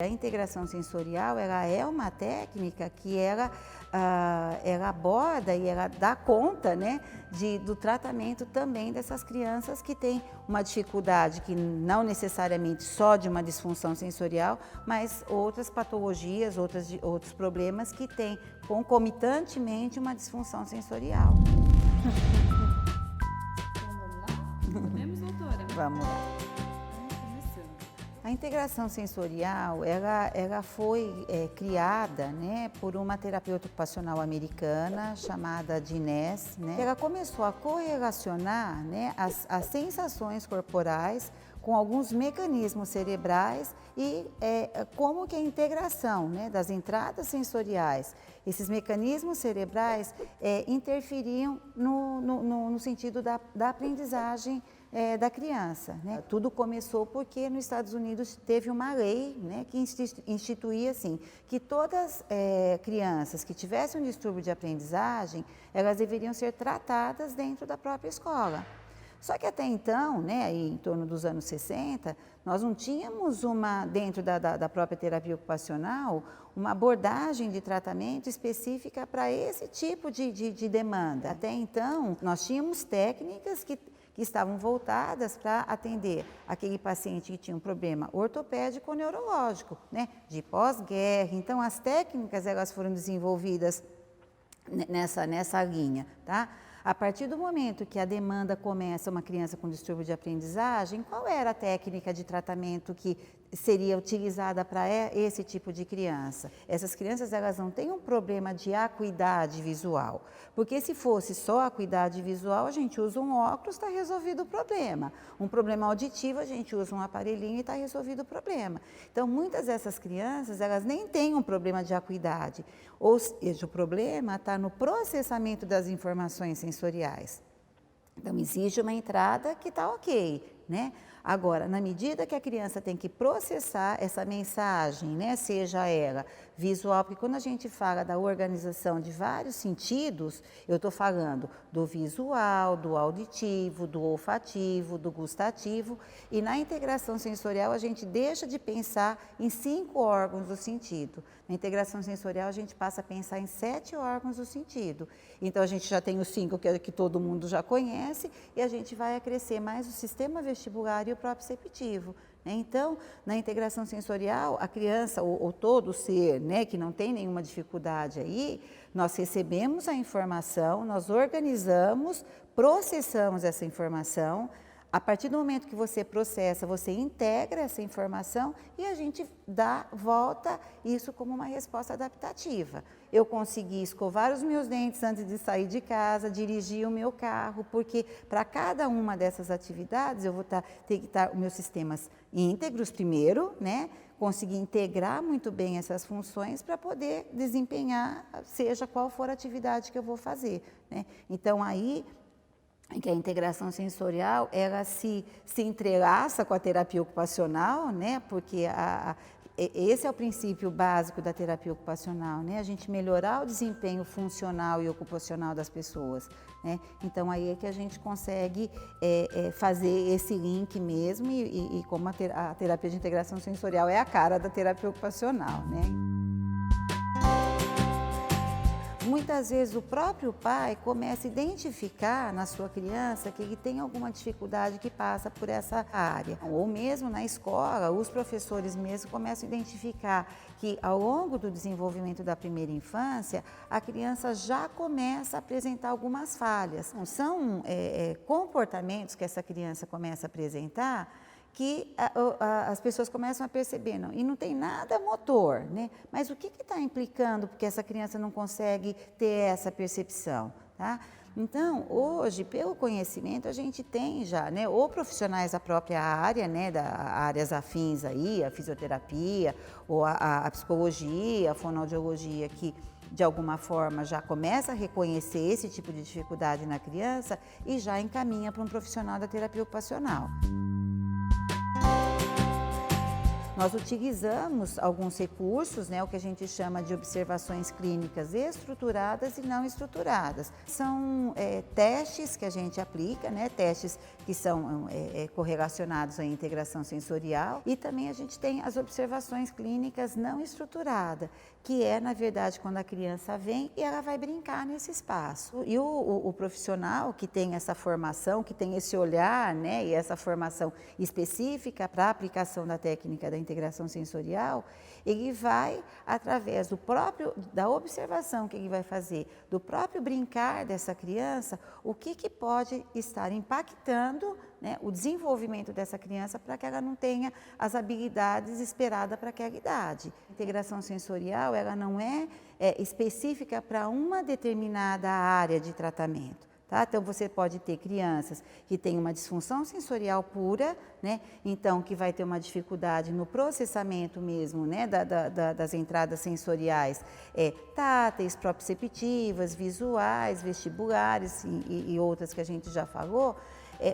A integração sensorial, ela é uma técnica que ela aborda e ela dá conta, né, do tratamento também dessas crianças que têm uma dificuldade que não necessariamente só de uma disfunção sensorial, mas outras patologias, outros problemas que têm concomitantemente uma disfunção sensorial. Então vamos lá? Podemos, doutora? Vamos lá. A integração sensorial, ela foi criada, né, por uma terapeuta ocupacional americana chamada Inez, né? Ela começou a correlacionar, né, as sensações corporais com alguns mecanismos cerebrais e como que a integração, né, das entradas sensoriais, esses mecanismos cerebrais interferiam no sentido da aprendizagem da criança, né? Tudo começou porque nos Estados Unidos teve uma lei, né, que instituía assim, que todas crianças que tivessem um distúrbio de aprendizagem, elas deveriam ser tratadas dentro da própria escola. Só que até então, né, aí em torno dos anos 60, nós não tínhamos dentro da própria terapia ocupacional, uma abordagem de tratamento específica para esse tipo de demanda. Até então, nós tínhamos técnicas que estavam voltadas para atender aquele paciente que tinha um problema ortopédico ou neurológico, né, de pós-guerra. Então, as técnicas elas foram desenvolvidas nessa linha, tá? A partir do momento que a demanda começa uma criança com distúrbio de aprendizagem, qual era a técnica de tratamento que seria utilizada para esse tipo de criança? Essas crianças elas não têm um problema de acuidade visual, porque se fosse só acuidade visual, a gente usa um óculos, está resolvido o problema. Um problema auditivo, a gente usa um aparelhinho e está resolvido o problema. Então, muitas dessas crianças, elas nem têm um problema de acuidade, ou seja, o problema está no processamento das informações sensoriais. Então, existe uma entrada que está ok, né? Agora, na medida que a criança tem que processar essa mensagem, né, seja ela visual, porque quando a gente fala da organização de vários sentidos, eu estou falando do visual, do auditivo, do olfativo, do gustativo, e na integração sensorial a gente deixa de pensar em 5 órgãos do sentido. Na integração sensorial a gente passa a pensar em 7 órgãos do sentido. Então a gente já tem os 5 que todo mundo já conhece e a gente vai acrescer mais o sistema vestibular e o proprioceptivo. Então, na integração sensorial, a criança ou todo ser, né, que não tem nenhuma dificuldade aí, nós recebemos a informação, nós organizamos, processamos essa informação. A partir do momento que você processa, você integra essa informação e a gente volta isso como uma resposta adaptativa. Eu consegui escovar os meus dentes antes de sair de casa, dirigir o meu carro, porque para cada uma dessas atividades eu vou ter que estar os meus sistemas íntegros primeiro, né? Conseguir integrar muito bem essas funções para poder desempenhar, seja qual for a atividade que eu vou fazer, né? Então aí que a integração sensorial, ela se entrelaça com a terapia ocupacional, né? Porque esse é o princípio básico da terapia ocupacional, né? A gente melhorar o desempenho funcional e ocupacional das pessoas, né? Então, aí é que a gente consegue fazer esse link mesmo e como a terapia de integração sensorial é a cara da terapia ocupacional, né? Muitas vezes o próprio pai começa a identificar na sua criança que ele tem alguma dificuldade que passa por essa área. Ou mesmo na escola, os professores mesmo começam a identificar que ao longo do desenvolvimento da primeira infância, a criança já começa a apresentar algumas falhas. São comportamentos que essa criança começa a apresentar que as pessoas começam a perceber, não, e não tem nada motor, né? Mas o que está implicando porque essa criança não consegue ter essa percepção, tá? Então, hoje, pelo conhecimento, a gente tem já, né, ou profissionais da própria área, né, áreas afins aí, a fisioterapia, ou a psicologia, a fonoaudiologia, que de alguma forma já começa a reconhecer esse tipo de dificuldade na criança e já encaminha para um profissional da terapia ocupacional. Nós utilizamos alguns recursos, né, o que a gente chama de observações clínicas estruturadas e não estruturadas. São testes que a gente aplica, né, testes que são correlacionados à integração sensorial, e também a gente tem as observações clínicas não estruturadas, que é, na verdade, quando a criança vem e ela vai brincar nesse espaço. E o profissional que tem essa formação, que tem esse olhar, né, e essa formação específica para a aplicação da técnica da integração sensorial, ele vai, através da observação que ele vai fazer, do próprio brincar dessa criança, o que pode estar impactando, né, o desenvolvimento dessa criança para que ela não tenha as habilidades esperadas para aquela idade. A integração sensorial, ela não é específica para uma determinada área de tratamento. Tá? Então, você pode ter crianças que têm uma disfunção sensorial pura, né? Então, que vai ter uma dificuldade no processamento mesmo, né? das entradas sensoriais táteis, proprioceptivas, visuais, vestibulares e outras que a gente já falou.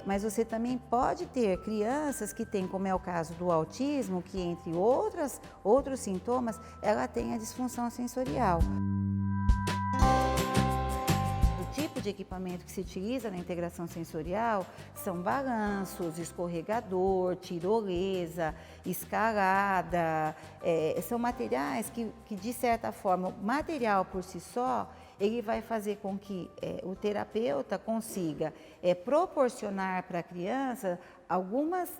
Mas você também pode ter crianças que têm, como é o caso do autismo, que entre outros sintomas, ela tem a disfunção sensorial. O tipo de equipamento que se utiliza na integração sensorial são balanços, escorregador, tirolesa, escalada, são materiais que, de certa forma, o material por si só, ele vai fazer com que o terapeuta consiga proporcionar para a criança algumas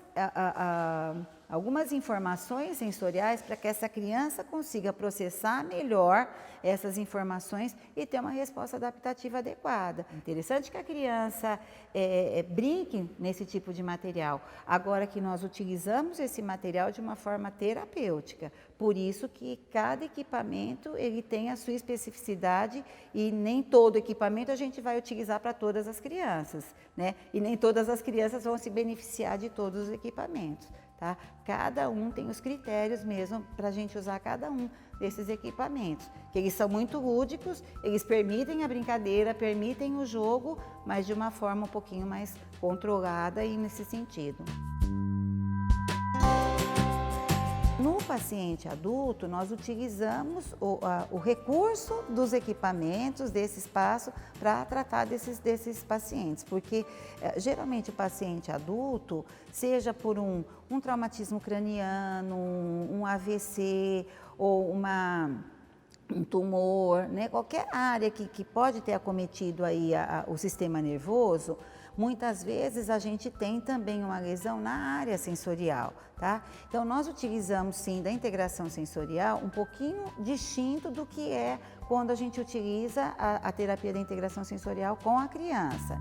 informações sensoriais para que essa criança consiga processar melhor essas informações e ter uma resposta adaptativa adequada. Interessante que a criança brinque nesse tipo de material, agora que nós utilizamos esse material de uma forma terapêutica. Por isso que cada equipamento ele tem a sua especificidade e nem todo equipamento a gente vai utilizar para todas as crianças, né? E nem todas as crianças vão se beneficiar de todos os equipamentos. Tá? Cada um tem os critérios mesmo para a gente usar cada um desses equipamentos, que eles são muito lúdicos, eles permitem a brincadeira, permitem o jogo, mas de uma forma um pouquinho mais controlada e nesse sentido. No paciente adulto, nós utilizamos o recurso dos equipamentos, desse espaço, para tratar desses pacientes, porque geralmente o paciente adulto, seja por um traumatismo craniano, um AVC ou um tumor, né, qualquer área que pode ter acometido aí o sistema nervoso, muitas vezes a gente tem também uma lesão na área sensorial, tá? Então, nós utilizamos sim da integração sensorial um pouquinho distinto do que é quando a gente utiliza a terapia da integração sensorial com a criança.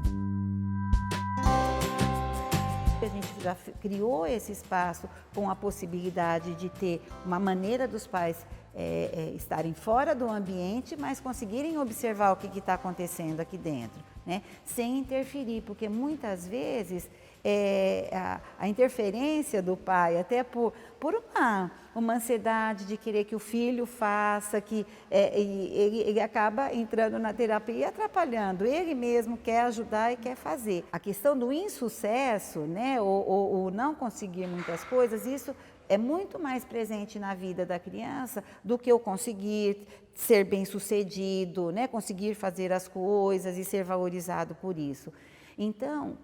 A gente já criou esse espaço com a possibilidade de ter uma maneira dos pais estarem fora do ambiente, mas conseguirem observar o que está acontecendo aqui dentro, né? Sem interferir, porque muitas vezes a interferência do pai, até por uma ansiedade de querer que o filho faça, que ele acaba entrando na terapia e atrapalhando. Ele mesmo quer ajudar e quer fazer. A questão do insucesso, né, ou não conseguir muitas coisas, isso é muito mais presente na vida da criança do que o conseguir ser bem-sucedido, né, conseguir fazer as coisas e ser valorizado por isso. Então,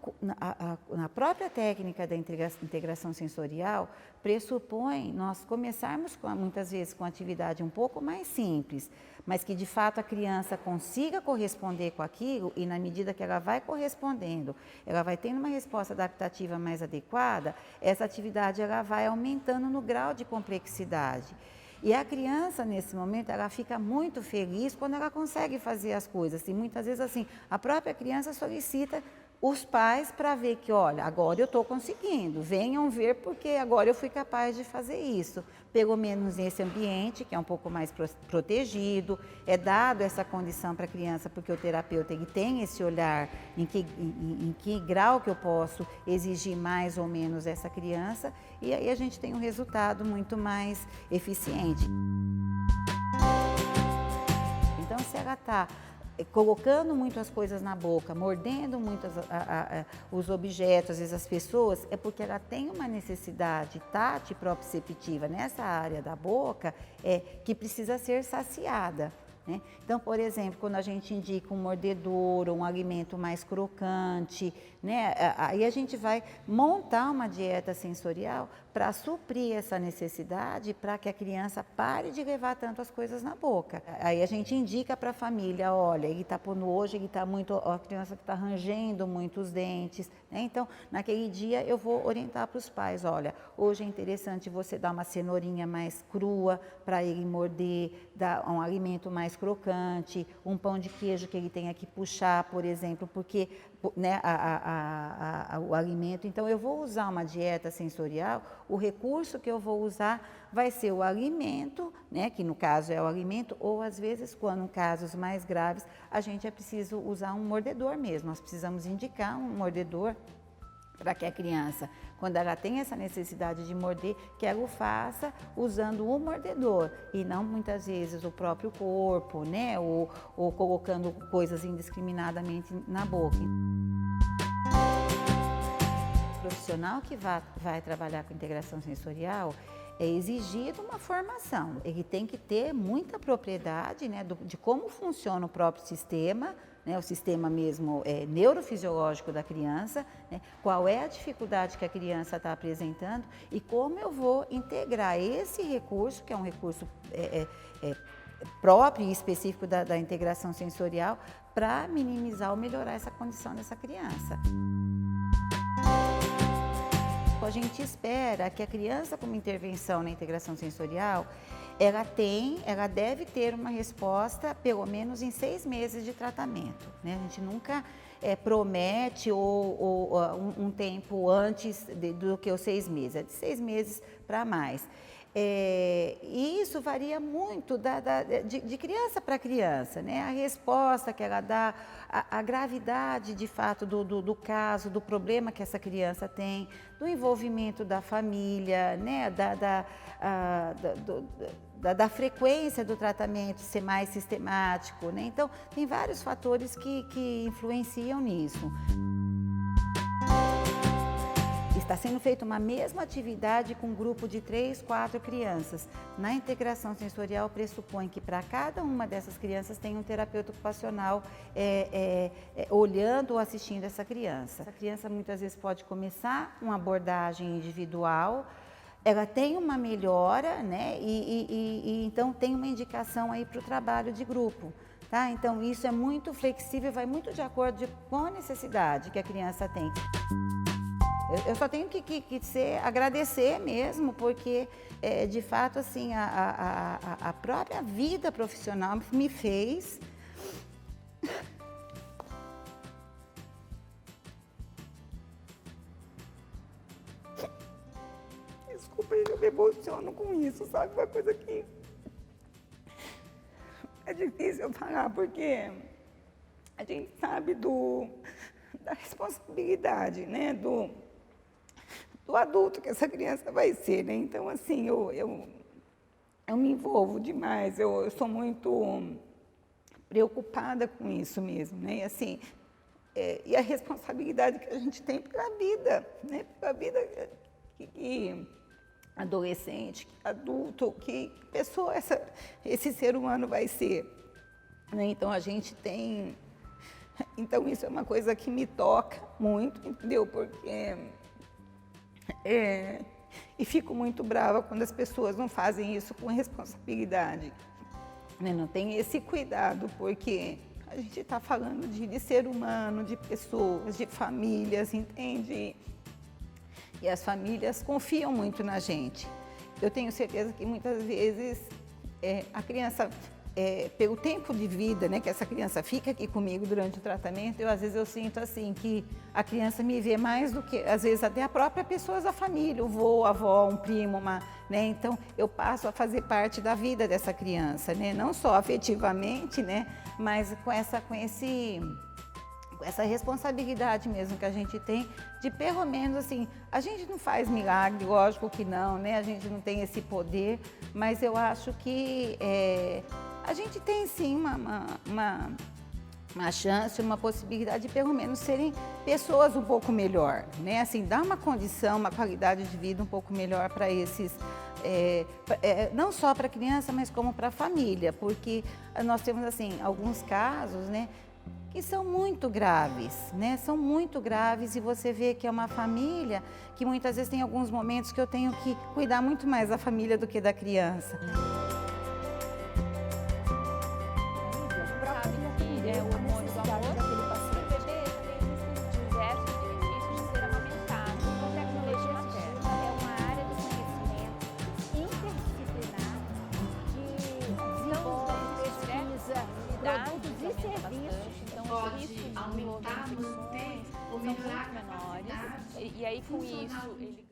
na própria técnica da integração sensorial, pressupõe nós começarmos muitas vezes com atividade um pouco mais simples, mas que de fato a criança consiga corresponder com aquilo, e na medida que ela vai correspondendo, ela vai tendo uma resposta adaptativa mais adequada, essa atividade ela vai aumentando no grau de complexidade. E a criança, nesse momento, ela fica muito feliz quando ela consegue fazer as coisas. E muitas vezes, assim, a própria criança solicita os pais para ver que, olha, agora eu estou conseguindo, venham ver porque agora eu fui capaz de fazer isso. Pelo menos nesse ambiente, que é um pouco mais protegido, é dado essa condição para a criança, porque o terapeuta ele tem esse olhar em que grau que eu posso exigir mais ou menos essa criança, e aí a gente tem um resultado muito mais eficiente. Então, se ela está colocando muitas coisas na boca, mordendo muitos os objetos, às vezes as pessoas, é porque ela tem uma necessidade tátil proprioceptiva nessa área da boca que precisa ser saciada. Né? Então, por exemplo, quando a gente indica um mordedor, um alimento mais crocante, né? Aí a gente vai montar uma dieta sensorial para suprir essa necessidade, para que a criança pare de levar tanto as coisas na boca. Aí a gente indica para a família, olha, ele está por nojo, ele está muito, a criança está rangendo muito os dentes, né? Então, naquele dia eu vou orientar para os pais, olha, hoje é interessante você dar uma cenourinha mais crua para ele morder, dar um alimento mais crocante, um pão de queijo que ele tenha que puxar, por exemplo, porque, né, o alimento. Então, eu vou usar uma dieta sensorial, o recurso que eu vou usar vai ser o alimento, né, que no caso é o alimento, ou às vezes, quando em casos mais graves, a gente é preciso usar um mordedor mesmo, nós precisamos indicar um mordedor para que a criança, quando ela tem essa necessidade de morder, que ela o faça usando o mordedor e não muitas vezes o próprio corpo, né, ou colocando coisas indiscriminadamente na boca. O profissional que vai trabalhar com integração sensorial é exigido uma formação, ele tem que ter muita propriedade, né, de como funciona o próprio sistema, né, o sistema mesmo neurofisiológico da criança, né, qual é a dificuldade que a criança está apresentando e como eu vou integrar esse recurso, que é um recurso próprio e específico da integração sensorial, para minimizar ou melhorar essa condição dessa criança. A gente espera que a criança com uma intervenção na integração sensorial, ela deve ter uma resposta pelo menos em 6 meses de tratamento, né? A gente nunca promete um tempo antes do que os 6 meses, é de 6 meses para mais. E isso varia muito de criança para criança, né? A resposta que ela dá, a gravidade de fato do caso, do problema que essa criança tem, do envolvimento da família, né? Da frequência do tratamento ser mais sistemático, né? Então, tem vários fatores que influenciam nisso. Está sendo feita uma mesma atividade com um grupo de 3, 4 crianças. Na integração sensorial, pressupõe que para cada uma dessas crianças tem um terapeuta ocupacional olhando ou assistindo essa criança. Essa criança muitas vezes pode começar uma abordagem individual, ela tem uma melhora, né? E então tem uma indicação aí para o trabalho de grupo. Tá? Então isso é muito flexível, vai muito de acordo com a necessidade que a criança tem. Eu só tenho que agradecer mesmo, porque de fato assim, a própria vida profissional me fez desculpa, eu me emociono com isso, sabe? Uma coisa que é difícil falar, porque a gente sabe da responsabilidade, né? Do adulto que essa criança vai ser, né? Então, assim, eu me envolvo demais, eu sou muito preocupada com isso mesmo, né? E, assim, e a responsabilidade que a gente tem pela vida, né? Pela vida que adolescente, que adulto, que pessoa esse ser humano vai ser, né? Então, a gente tem... Então, isso é uma coisa que me toca muito, entendeu? Porque... e fico muito brava quando as pessoas não fazem isso com responsabilidade, né? Não tem esse cuidado, porque a gente está falando de ser humano, de pessoas, de famílias, entende? E as famílias confiam muito na gente. Eu tenho certeza que muitas vezes a criança... pelo tempo de vida, né, que essa criança fica aqui comigo durante o tratamento, às vezes eu sinto assim que a criança me vê mais do que, às vezes, até a própria pessoa da família, o vô, a avó, um primo, né, então eu passo a fazer parte da vida dessa criança, né, não só afetivamente, né, mas com essa responsabilidade mesmo que a gente tem de, pelo menos, assim, a gente não faz milagre, lógico que não, né, a gente não tem esse poder, mas eu acho que a gente tem sim uma chance, uma possibilidade de pelo menos serem pessoas um pouco melhor, né? Assim, dar uma condição, uma qualidade de vida um pouco melhor para esses, não só para a criança, mas como para a família, porque nós temos, assim, alguns casos, né, que são muito graves, né? São muito graves e você vê que é uma família que muitas vezes tem alguns momentos que eu tenho que cuidar muito mais da família do que da criança. É o hormônio do amor. O bebê também existem diversos benefícios de ser amamentado com tecnologia materna. É uma área do conhecimento interdisciplinar que desenvolve, pesquisa, produtos e serviços. Então, os riscos de desenvolver infecções são muito menores. E aí, com isso, ele